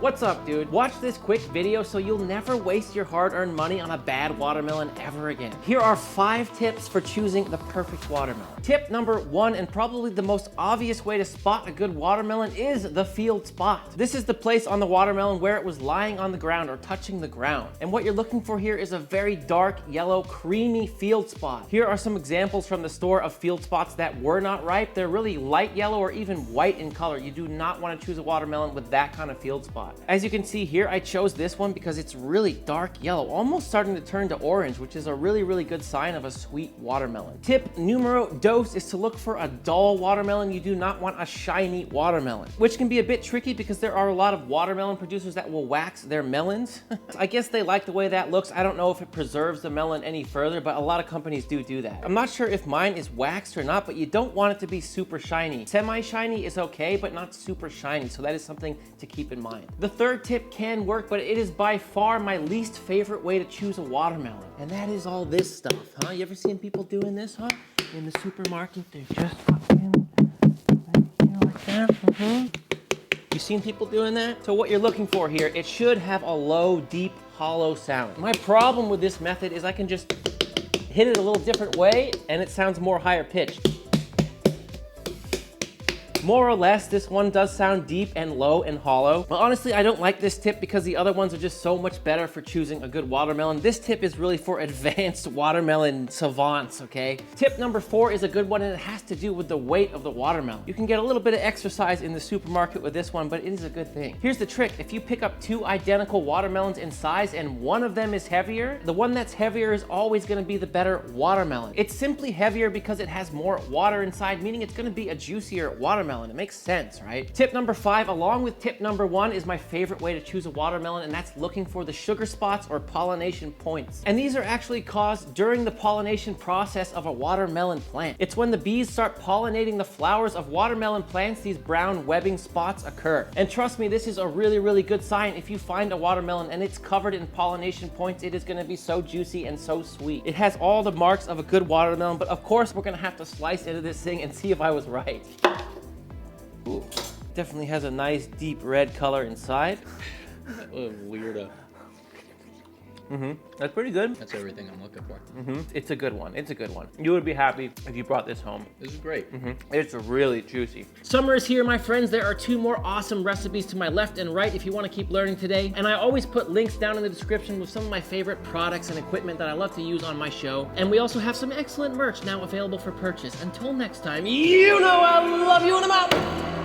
What's up, dude? Watch this quick video so you'll never waste your hard-earned money on a bad watermelon ever again. Here are 5 tips for choosing the perfect watermelon. Tip number 1, and probably the most obvious way to spot a good watermelon, is the field spot. This is the place on the watermelon where it was lying on the ground or touching the ground. And what you're looking for here is a very dark, yellow, creamy field spot. Here are some examples from the store of field spots that were not ripe. They're really light yellow or even white in color. You do not want to choose a watermelon with that kind of field spot. As you can see here, I chose this one because it's really dark yellow, almost starting to turn to orange, which is a really good sign of a sweet watermelon. Tip numero dos is to look for a dull watermelon. You do not want a shiny watermelon, which can be a bit tricky because there are a lot of watermelon producers that will wax their melons. I guess they like the way that looks. I don't know if it preserves the melon any further, but a lot of companies do that. I'm not sure if mine is waxed or not, but you don't want it to be super shiny. Semi-shiny is okay, but not super shiny, so that is something to keep in mind. The third tip can work, but it is by far my least favorite way to choose a watermelon. And that is all this stuff, huh? You ever seen people doing this, huh? In the supermarket, they're just fucking like that. You seen people doing that? So what you're looking for here, it should have a low, deep, hollow sound. My problem with this method is I can just hit it a little different way and it sounds more higher pitched. More or less, this one does sound deep and low and hollow. But honestly, I don't like this tip because the other ones are just so much better for choosing a good watermelon. This tip is really for advanced watermelon savants, okay? Tip number 4 is a good one, and it has to do with the weight of the watermelon. You can get a little bit of exercise in the supermarket with this one, but it is a good thing. Here's the trick. If you pick up 2 identical watermelons in size and one of them is heavier, the one that's heavier is always gonna be the better watermelon. It's simply heavier because it has more water inside, meaning it's gonna be a juicier watermelon. It makes sense, right? Tip number 5, along with tip number 1, is my favorite way to choose a watermelon, and that's looking for the sugar spots or pollination points. And these are actually caused during the pollination process of a watermelon plant. It's when the bees start pollinating the flowers of watermelon plants, these brown webbing spots occur. And trust me, this is a really good sign. If you find a watermelon and it's covered in pollination points, it is gonna be so juicy and so sweet. It has all the marks of a good watermelon, but of course, we're gonna have to slice into this thing and see if I was right. Ooh, definitely has a nice deep red color inside. Weirdo. That's pretty good. That's everything I'm looking for. It's a good one. It's a good one. You would be happy if you brought this home. This is great. It's really juicy. Summer is here, my friends. There are 2 more awesome recipes to my left and right if you want to keep learning today. And I always put links down in the description with some of my favorite products and equipment that I love to use on my show. And we also have some excellent merch now available for purchase. Until next time, you know I love you and I'm out.